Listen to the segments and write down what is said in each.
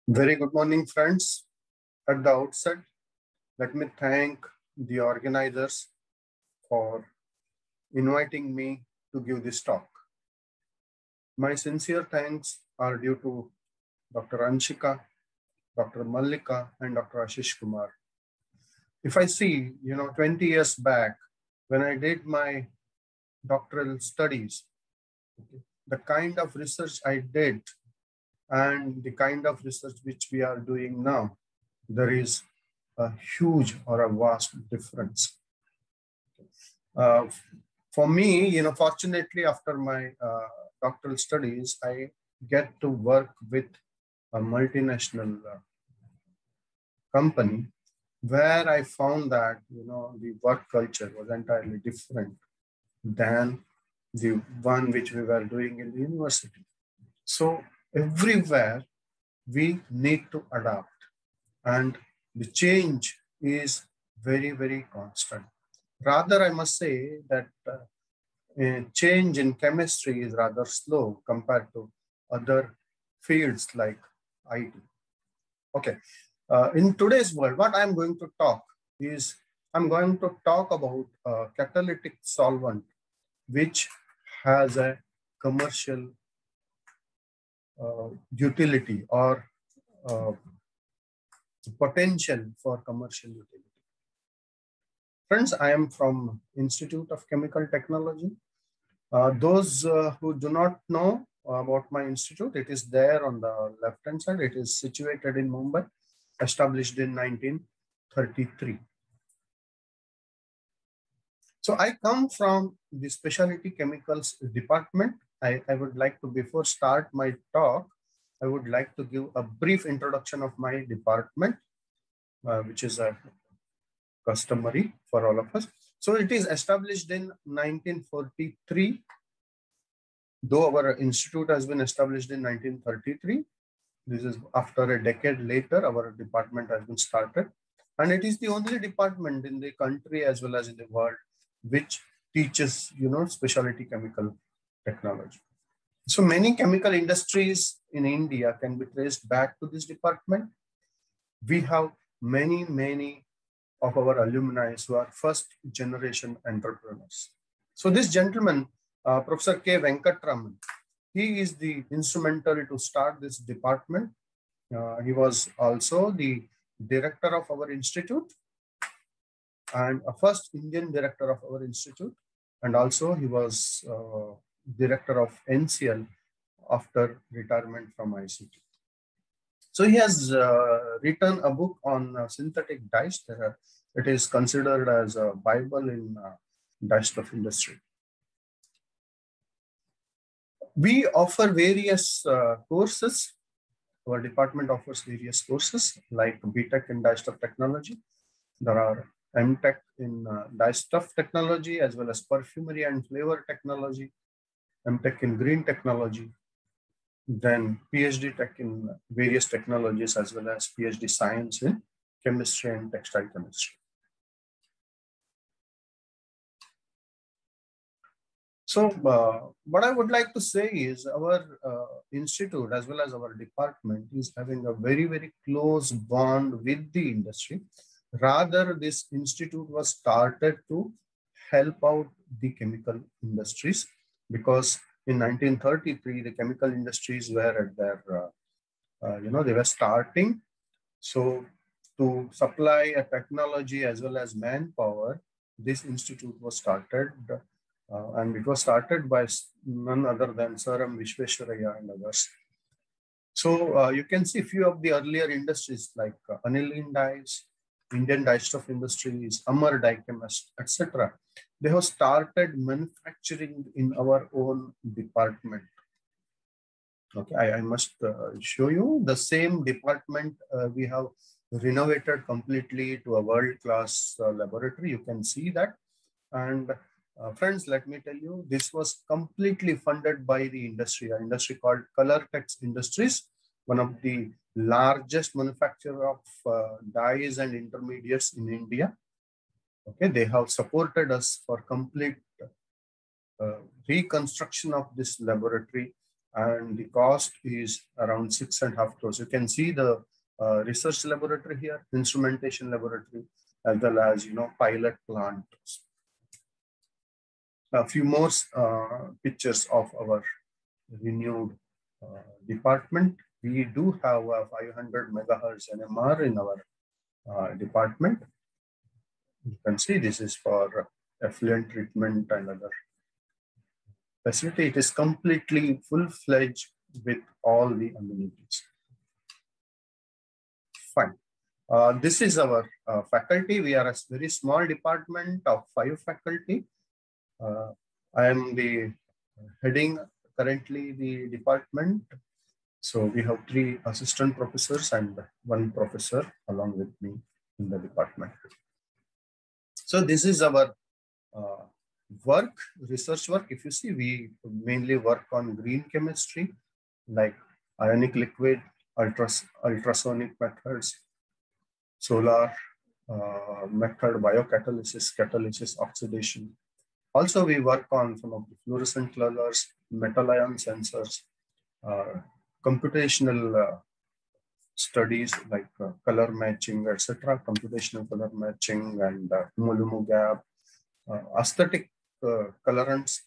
Very good morning, friends. At the outset, let me thank the organizers for inviting me to give this talk. My sincere thanks are due to Dr. Anshika, Dr. Mallika, and Dr. Ashish Kumar. If I see, 20 years back, when I did my doctoral studies, the kind of research I did and the kind of research which we are doing now, there is a huge or a vast difference. For me, fortunately, after my doctoral studies, I get to work with a multinational company where I found that, the work culture was entirely different than the one which we were doing in the university. So everywhere we need to adapt, and the change is very, very constant. Rather, I must say that change in chemistry is rather slow compared to other fields like IT. Okay. In today's world, what I'm going to talk is I'm going to talk about a catalytic solvent which has a commercial utility or potential for commercial utility. Friends, I am from Institute of Chemical Technology. Those who do not know about my institute, it is there on the left-hand side. It is situated in Mumbai, established in 1933. So I come from the Speciality Chemicals department. I would like to, before start my talk, I would like to give a brief introduction of my department, which is customary for all of us. So it is established in 1943. Though our institute has been established in 1933, this is after a decade later, our department has been started. And it is the only department in the country as well as in the world which teaches, specialty chemical technology. So many chemical industries in India can be traced back to this department. We have many of our alumni who are first generation entrepreneurs. So this gentleman, Professor K. Venkatraman, he is the instrumental to start this department. He was also the director of our institute and a first Indian director of our institute. And also he was director of NCL after retirement from ICT. So he has written a book on synthetic dyes. It is considered as a Bible in dye stuff industry. We offer various courses. Our department offers various courses like BTech in dye stuff technology. There are MTech in dye stuff technology as well as perfumery and flavor technology, MTech in green technology, then PhD tech in various technologies as well as PhD science in chemistry and textile chemistry. So what I would like to say is our institute as well as our department is having a very close bond with the industry. Rather, this institute was started to help out the chemical industries because in 1933, the chemical industries were at their, they were starting. So to supply a technology as well as manpower, this institute was started. And it was started by none other than Sir M. Vishwesvaraya and others. So you can see a few of the earlier industries like aniline dyes, Indian dye stuff industries, Amar dye chemist, etc. They have started manufacturing in our own department. Okay, I must show you the same department. We have renovated completely to a world-class laboratory. You can see that. And friends, let me tell you, this was completely funded by the industry, an industry called Colortex Industries, one of the largest manufacturer of dyes and intermediates in India. Okay, they have supported us for complete reconstruction of this laboratory and the cost is around 6.5 crores. You can see the research laboratory here, instrumentation laboratory, as well as pilot plant. A few more pictures of our renewed department. We do have a 500 megahertz NMR in our department. You can see this is for effluent treatment and other facility. It is completely full-fledged with all the amenities. Fine. This is our faculty. We are a very small department of 5 faculty. I am the heading currently the department. So we have 3 assistant professors and 1 professor along with me in the department. So this is our research work. If you see, we mainly work on green chemistry, like ionic liquid, ultrasonic methods, solar method, biocatalysis, catalysis, oxidation. Also, we work on some of the fluorescent colors, metal ion sensors, computational studies like color matching, etc., computational color matching and Lumu gap, aesthetic colorants,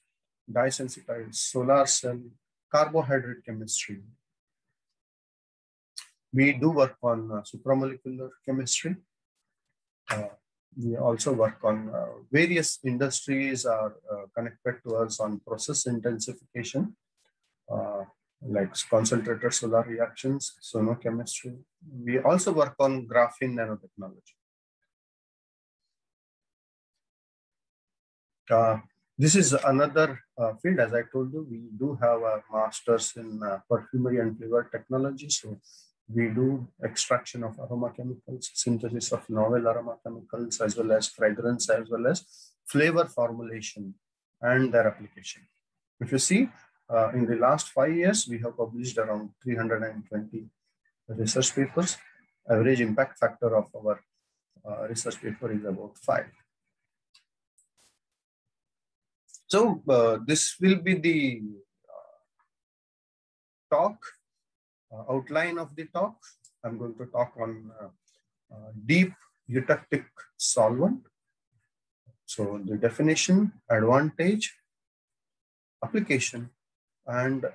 dye sensitized, solar cell, carbohydrate chemistry. We do work on supramolecular chemistry. We also work on various industries are connected to us on process intensification, like concentrated solar reactions, sonochemistry. We also work on graphene nanotechnology. This is another field. As I told you, we do have a master's in perfumery and flavor technology. So we do extraction of aroma chemicals, synthesis of novel aroma chemicals, as well as fragrance, as well as flavor formulation and their application. If you see, in the last 5 years, we have published around 320 research papers. Average impact factor of our research paper is about 5. So this will be the talk, outline of the talk. I'm going to talk on deep eutectic solvent. So the definition, advantage, application, and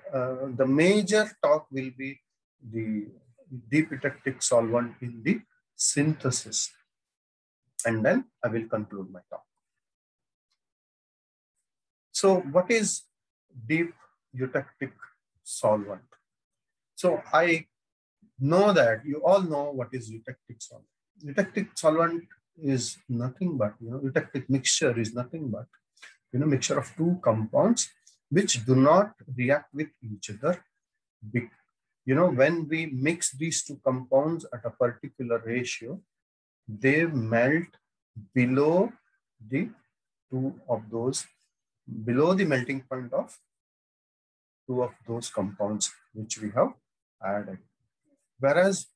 the major talk will be the deep eutectic solvent in the synthesis. And then I will conclude my talk. So what is deep eutectic solvent? So I know that you all know what is eutectic solvent. Eutectic solvent is nothing but, eutectic mixture is nothing but, mixture of 2 compounds which do not react with each other. When we mix these 2 compounds at a particular ratio, they melt below the 2 of those, below the melting point of 2 of those compounds which we have added. Whereas,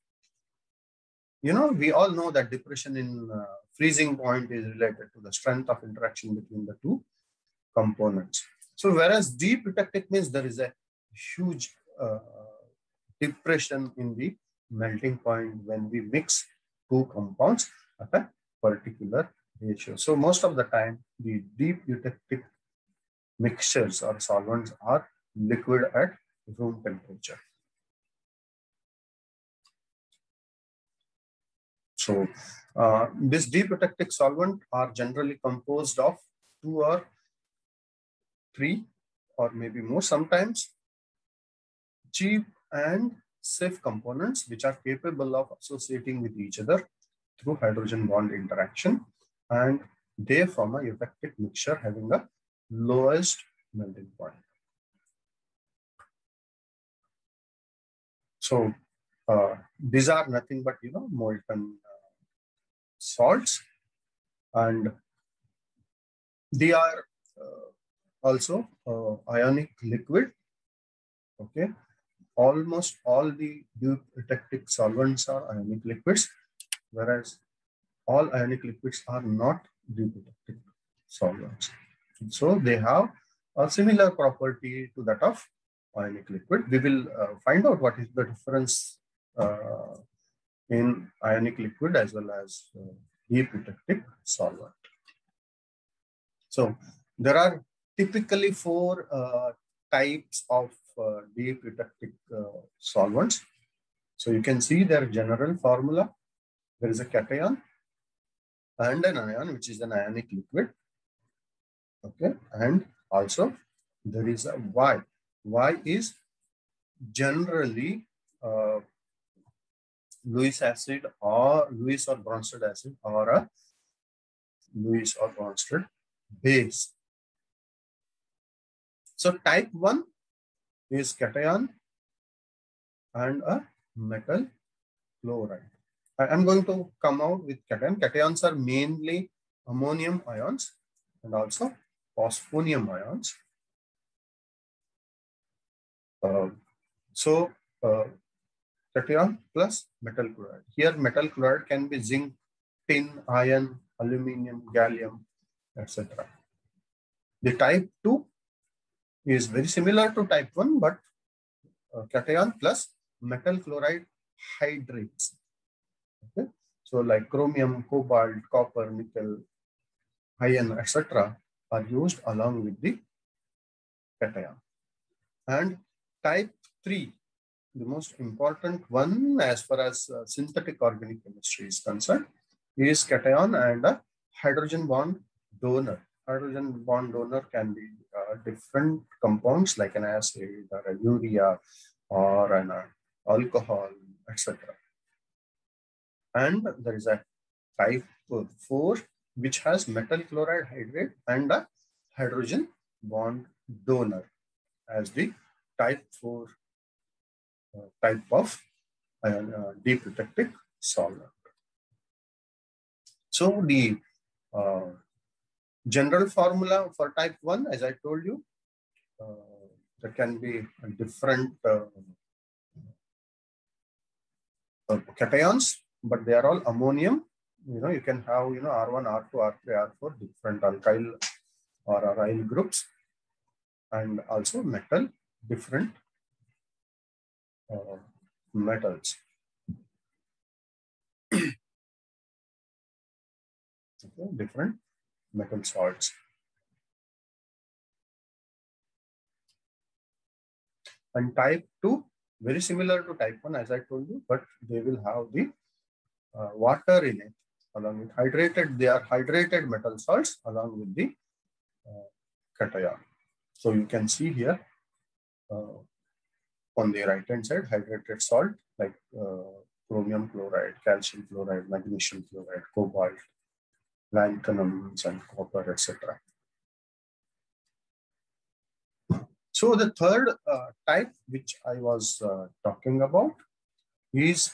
we all know that depression in freezing point is related to the strength of interaction between the 2 components. So whereas deep eutectic means there is a huge depression in the melting point when we mix 2 compounds at a particular ratio. So most of the time, the deep eutectic mixtures or solvents are liquid at room temperature. So this deep eutectic solvent are generally composed of 2 or 3 or maybe more, sometimes cheap and safe components which are capable of associating with each other through hydrogen bond interaction, and they form a eutectic mixture having a lowest melting point. So these are nothing but molten salts, and they are also ionic liquid. Okay, almost all the deep eutectic solvents are ionic liquids, whereas all ionic liquids are not deep eutectic solvents. So they have a similar property to that of ionic liquid. We will find out what is the difference in ionic liquid as well as deep eutectic solvent. So there are typically 4 types of deep eutectic solvents. So you can see their general formula. There is a cation and an ion, which is an ionic liquid. Okay, and also there is a Y. Y is generally Lewis acid or Lewis or Bronsted acid or a Lewis or Bronsted base. So type 1 is cation and a metal chloride. I am going to come out with cation. Cations are mainly ammonium ions and also phosphonium ions. Cation plus metal chloride. Here metal chloride can be zinc, tin, iron, aluminium, gallium, etc. The type 2 is very similar to type 1, but cation plus metal chloride hydrates. Okay, so like chromium, cobalt, copper, nickel, iron, etc. are used along with the cation. And type 3, the most important one as far as synthetic organic chemistry is concerned, is cation and a hydrogen bond donor. Hydrogen bond donor can be different compounds like an acid or a urea or an alcohol, etc. And there is a type 4 which has metal chloride hydrate and a hydrogen bond donor as the type 4 type of deep eutectic solvent. So the general formula for type 1, as I told you, there can be different cations, but they are all ammonium. You can have, R1, R2, R3, R4, different alkyl or aryl groups, and also metal, different metals. Okay, different metal salts. And type 2, very similar to type 1, as I told you, but they will have the water in it along with hydrated. They are hydrated metal salts along with the cation. So you can see here on the right hand side, hydrated salt like chromium chloride, calcium chloride, magnesium chloride, cobalt, lanthanum, and copper, etc. So the third type which I was talking about is,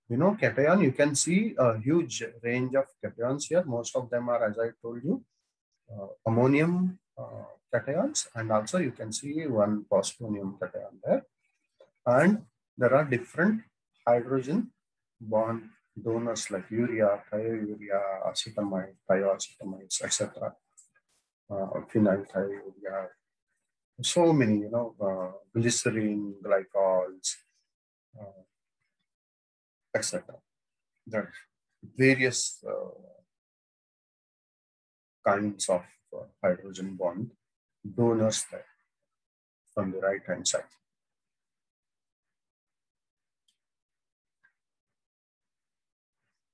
cation. You can see a huge range of cations here. Most of them are, as I told you, ammonium cations, and also you can see one phosphonium cation there. And there are different hydrogen bond donors like urea, thiourea, acetamide, thioacetamides, etc. Phenylthiourea. So many, glycerin, glycols, etc. There are various kinds of hydrogen bond donors there on the right hand side.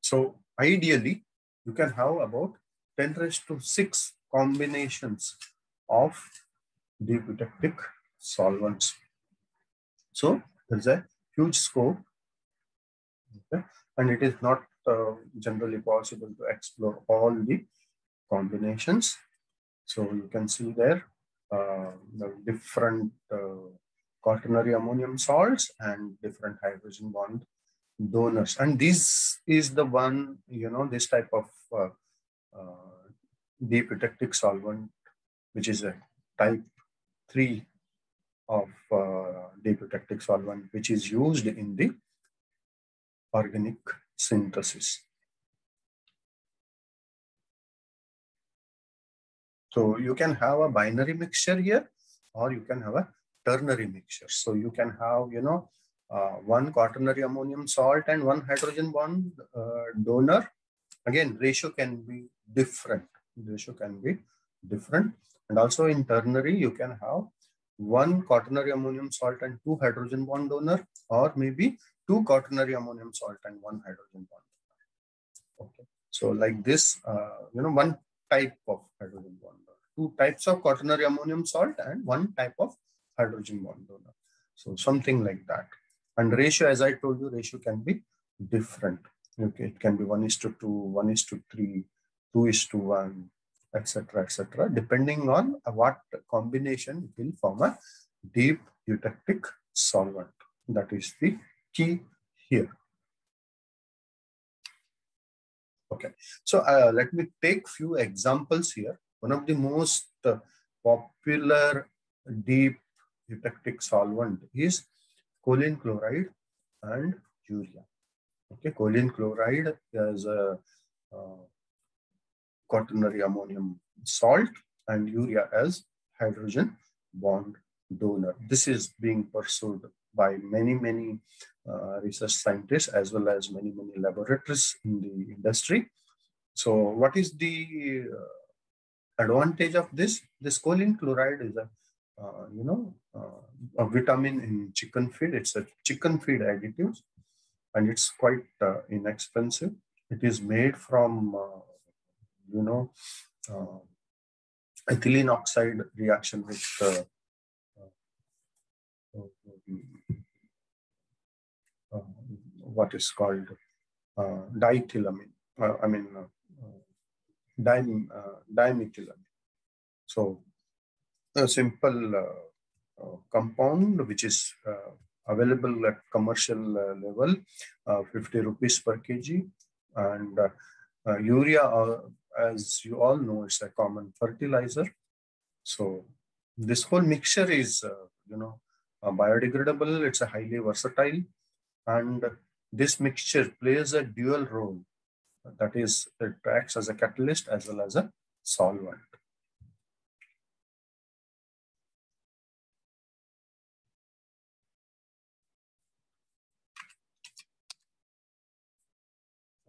So ideally, you can have about 10⁶ combinations of deep eutectic solvents. So there's a huge scope, okay? And it is not generally possible to explore all the combinations. So you can see there the different quaternary ammonium salts and different hydrogen bond donors. And this is the one, this type of deep eutectic solvent, which is a type 3 of deep eutectic solvent, which is used in the organic synthesis. So you can have a binary mixture here, or you can have a ternary mixtures. So you can have, one quaternary ammonium salt and one hydrogen bond donor. Again, ratio can be different. And also in ternary, you can have one quaternary ammonium salt and two hydrogen bond donor, or maybe two quaternary ammonium salt and one hydrogen bond donor. Okay. So like this, one type of hydrogen bond donor, two types of quaternary ammonium salt and one type of hydrogen bond donor. So something like that. And ratio, as I told you, ratio can be different. Okay, it can be 1:2, 1:3, 2:1, etc., depending on what combination will form a deep eutectic solvent. That is the key here. Okay, so let me take few examples here. One of the most popular deep eutectic solvent is choline chloride and urea. Okay, choline chloride is a quaternary ammonium salt and urea as hydrogen bond donor. This is being pursued by many research scientists as well as many laboratories in the industry. So what is the advantage of this? This choline chloride is a vitamin in chicken feed. It's a chicken feed additive, and it's quite inexpensive. It is made from ethylene oxide reaction with what is called diethylamine. Dimethylamine. So a simple compound which is available at commercial level, 50 rupees per kg, and urea, as you all know, is a common fertilizer. So this whole mixture is, biodegradable. It's a highly versatile, and this mixture plays a dual role. That is, it acts as a catalyst as well as a solvent.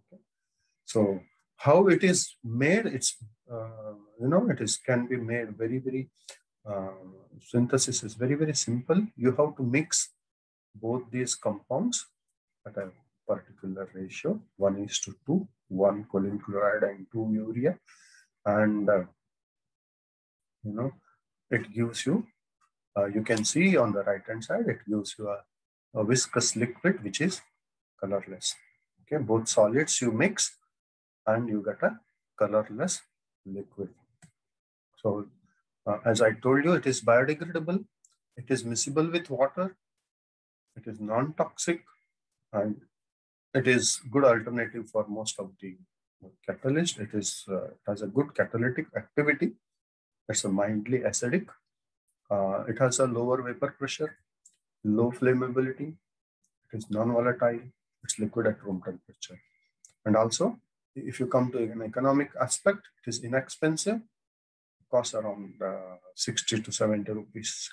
Okay. So how it is made? It's can be made very synthesis is very simple. You have to mix both these compounds at a particular ratio, 1:2, 1 choline chloride and 2 urea, and it gives you, you can see on the right hand side, it gives you a viscous liquid which is colorless. Okay, both solids you mix and you get a colorless liquid. So as I told you, it is biodegradable, it is miscible with water, it is non-toxic, and it is good alternative for most of the catalyst. It is has a good catalytic activity. It's a mildly acidic. It has a lower vapor pressure, low flammability. It is non-volatile. It's liquid at room temperature. And also, if you come to an economic aspect, it is inexpensive. It costs around 60 to 70 rupees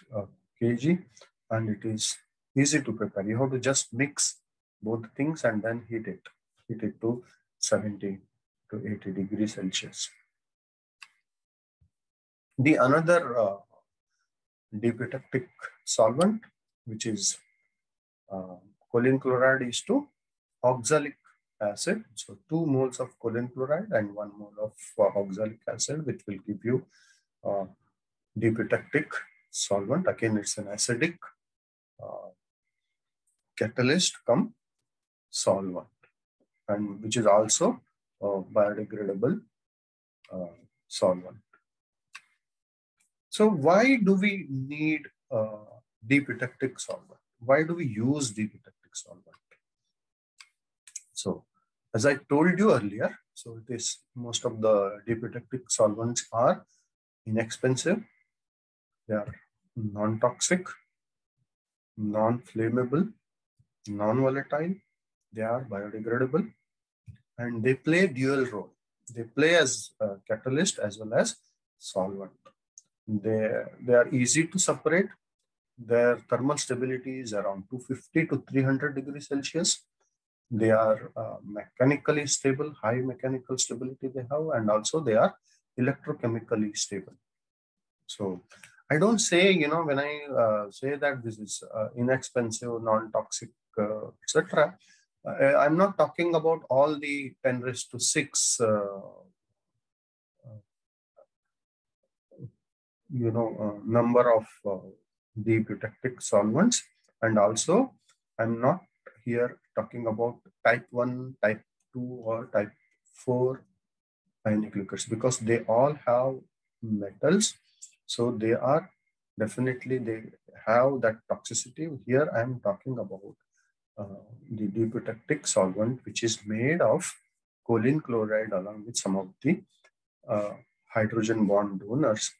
kg, and it is easy to prepare. You have to just mix both things and then heat it to 70 to 80 degrees Celsius. The another deep eutectic solvent, which is choline chloride is to oxalic acid. So 2 moles of choline chloride and 1 mole of oxalic acid, which will give you deep eutectic solvent. Again, it's an acidic catalyst come solvent, and which is also biodegradable solvent. So why do we need deep eutectic solvent? Why do we use deep eutectic solvent? So as I told you earlier, so it is, most of the deep eutectic solvents are inexpensive, they are non-toxic, non-flammable, non-volatile, they are biodegradable, and they play dual role. They play as a catalyst as well as solvent. They are easy to separate, Their thermal stability is around 250 to 300 degrees Celsius. They are mechanically stable, high mechanical stability they have, and also they are electrochemically stable. So I don't say, when I say that this is inexpensive, non-toxic, etc. I'm not talking about all the 10 raised to 6, number of deep eutectic solvents. And also, I'm not here talking about type 1, type 2, or type 4 ionic liquids, because they all have metals. So they are definitely, they have that toxicity. Here I am talking about the deep eutectic solvent, which is made of choline chloride along with some of the hydrogen bond donors,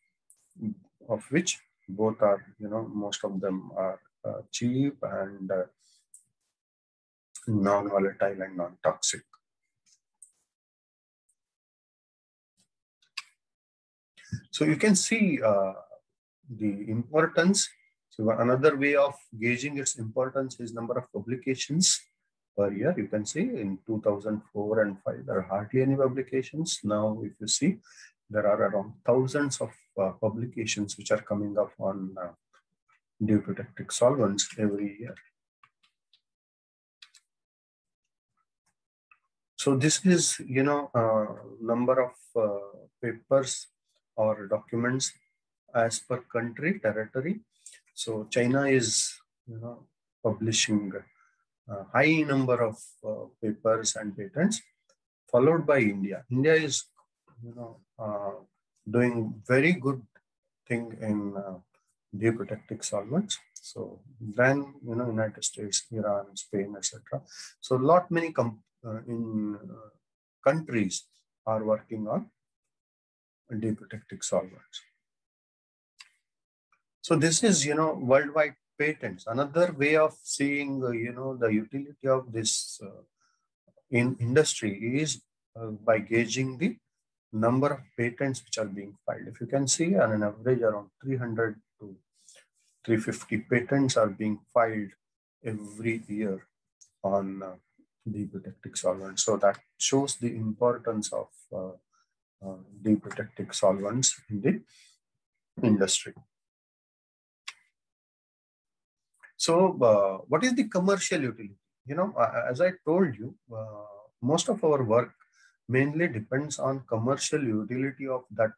of which both are, most of them are cheap and non-volatile and non-toxic. So you can see the importance. So another way of gauging its importance is number of publications per year. You can see in 2004 and 5, there are hardly any publications. Now, if you see, there are around thousands of publications which are coming up on deep eutectic solvents every year. So this is, number of papers or documents as per country, territory. So China is, publishing a high number of papers and patents, followed by India. India is, doing very good thing in deep eutectic solvents. So then, United States, Iran, Spain, etc. So many countries are working on deep eutectic solvents. So this is, worldwide patents. Another way of seeing, the utility of this in industry is by gauging the number of patents which are being filed. If you can see, on an average, around 300 to 350 patents are being filed every year on deep eutectic solvents. So that shows the importance of deep eutectic solvents in the industry. So what is the commercial utility? As I told you, most of our work mainly depends on commercial utility of that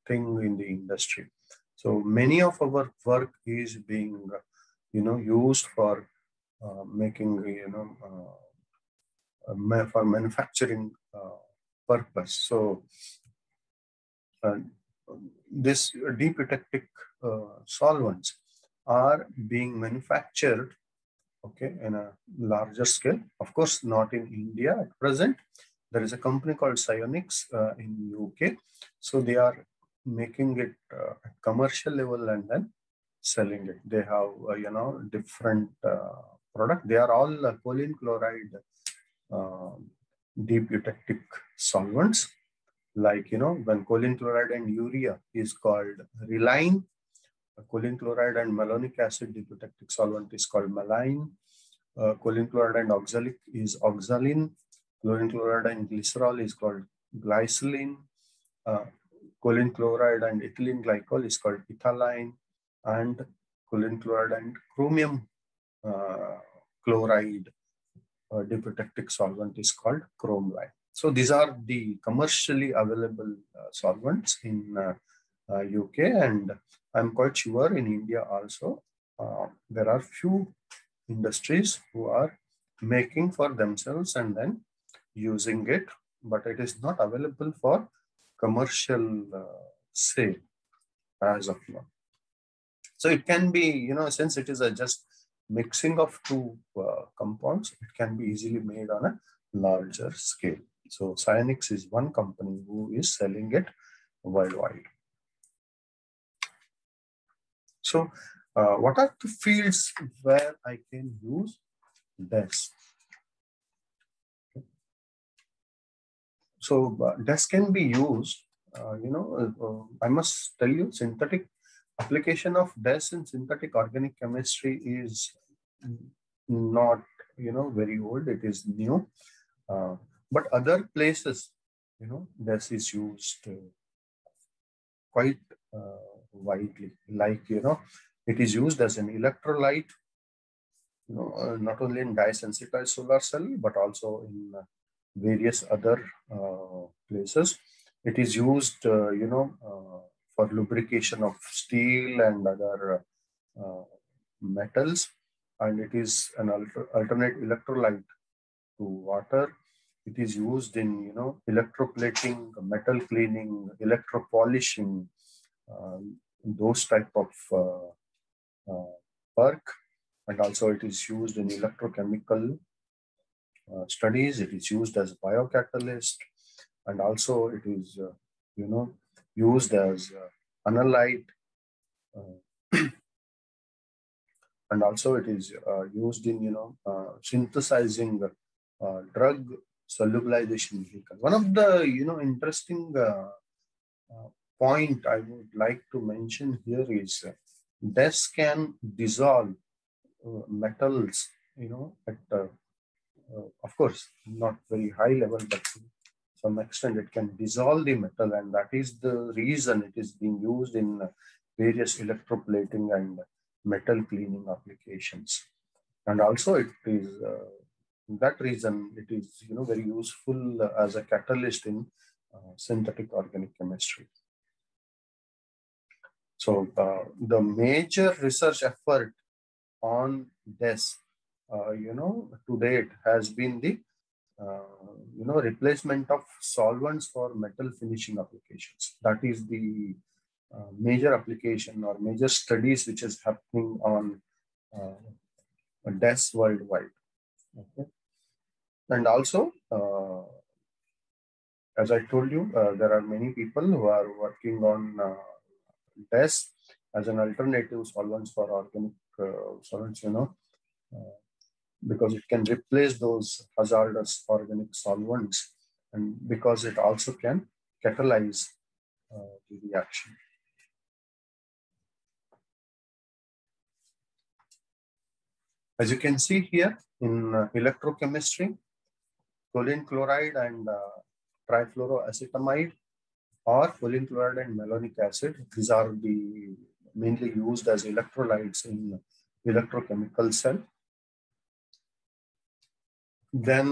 thing in the industry. So many of our work is being, used for making, for manufacturing purpose. So this deep eutectic solvents are being manufactured, in a larger scale. Of course, not in India at present. There is a company called Psyonix in UK. So they are making it at commercial level and then selling it. They have, different product. They are all choline chloride deep eutectic solvents. Like, when choline chloride and urea is called reline, choline chloride and malonic acid deep eutectic solvent is called maline. Choline chloride and oxalic is oxalin. Choline chloride and glycerol is called glycerin. Choline chloride and ethylene glycol is called ethylene. And choline chloride and chromium chloride deep eutectic solvent is called chromlime. So these are the commercially available solvents in UK, and I'm quite sure in India also there are few industries who are making for themselves and then using it, but it is not available for commercial sale as of now. So it can be, since it is just mixing of two compounds, it can be easily made on a larger scale. So Psyonix is one company who is selling it worldwide. So what are the fields where I can use DES? So DES can be used, I must tell you, synthetic application of DES in synthetic organic chemistry is not, very old. It is new. But other places, DES is used quite widely. Like, it is used as an electrolyte, not only in dye-sensitized solar cell, but also in various other places. It is used, for lubrication of steel and other metals, and it is an alternate electrolyte to water. It is used in, electroplating, metal cleaning, electropolishing, those type of work. And also it is used in electrochemical studies. It is used as biocatalyst, and also it is, used as analyte, and also it is used in, synthesizing drug solubilization vehicle. One of the, interesting point I would like to mention here is DES can dissolve metals, at of course, not very high level, but to some extent it can dissolve the metal, and that is the reason it is being used in various electroplating and metal cleaning applications. And also it is, that reason it is, very useful as a catalyst in synthetic organic chemistry. So the major research effort on DES, to date has been the, replacement of solvents for metal finishing applications. That is the major application or major studies which is happening on DES worldwide. Okay. And also, as I told you, there are many people who are working on DES as an alternative solvents for organic solvents, because it can replace those hazardous organic solvents, and because it also can catalyze the reaction. As you can see here in electrochemistry, choline chloride and trifluoroacetamide, or choline chloride and malonic acid, these are the mainly used as electrolytes in electrochemical cell. Then,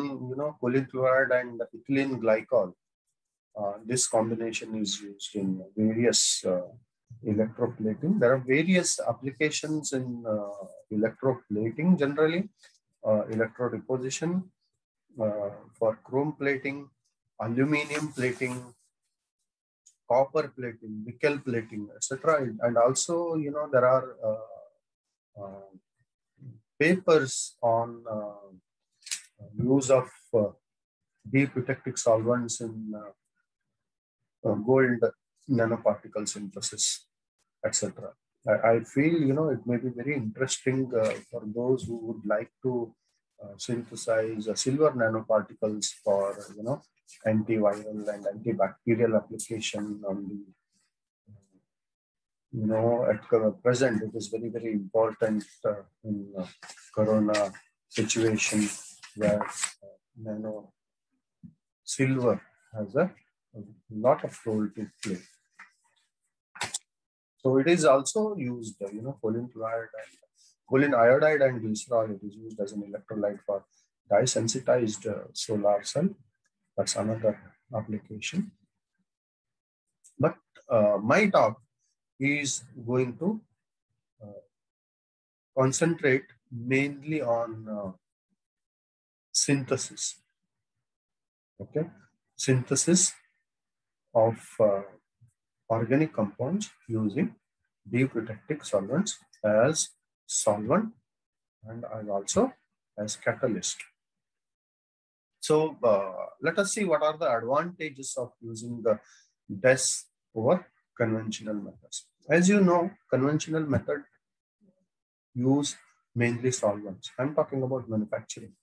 choline chloride and ethylene glycol, this combination is used in various electroplating. There are various applications in electroplating generally, electrodeposition, for chrome plating, aluminum plating, copper plating, nickel plating, etc. And also, there are papers on use of deep eutectic solvents in gold nanoparticle synthesis, etc. I feel, it may be very interesting for those who would like to synthesize silver nanoparticles for, antiviral and antibacterial application on the, at present, it is very, very important in corona situation where nano silver has a lot of role to play. So it is also used, choline chloride and choline iodide and glycerol. It is used as an electrolyte for dye-sensitized solar cell. That's another application. But my talk is going to concentrate mainly on synthesis. Okay, synthesis of organic compounds using deep eutectic solvents as solvent and also as catalyst. So let us see what are the advantages of using the DES over conventional methods. As you know, conventional method use mainly solvents. I'm talking about manufacturing.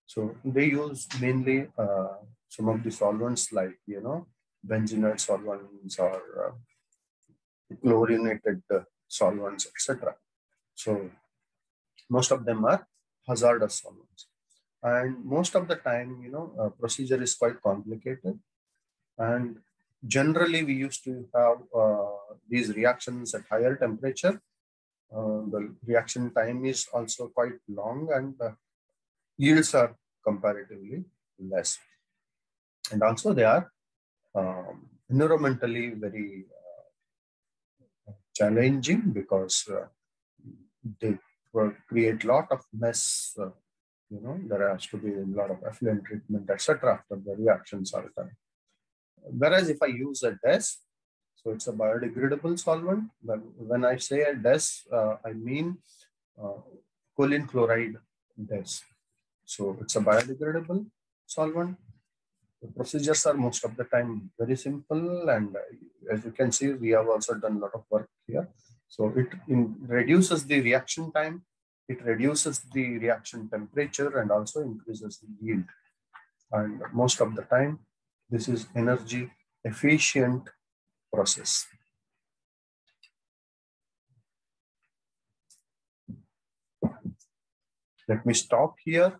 So they use mainly some of the solvents like, benzenate solvents or chlorinated solvents, etc. So most of them are hazardous solvents. And most of the time, procedure is quite complicated. And generally, we used to have these reactions at higher temperature. The reaction time is also quite long, and yields are comparatively less. And also they are environmentally very challenging because they create a lot of mess. There has to be a lot of effluent treatment, etc. after the reactions are done. Whereas if I use a DES, so it's a biodegradable solvent. When I say a DES, I mean choline chloride DES. So it's a biodegradable solvent. The procedures are most of the time very simple, and as you can see, we have also done a lot of work here. So it reduces the reaction time, it reduces the reaction temperature, and also increases the yield. And most of the time, this is energy efficient process. Let me stop here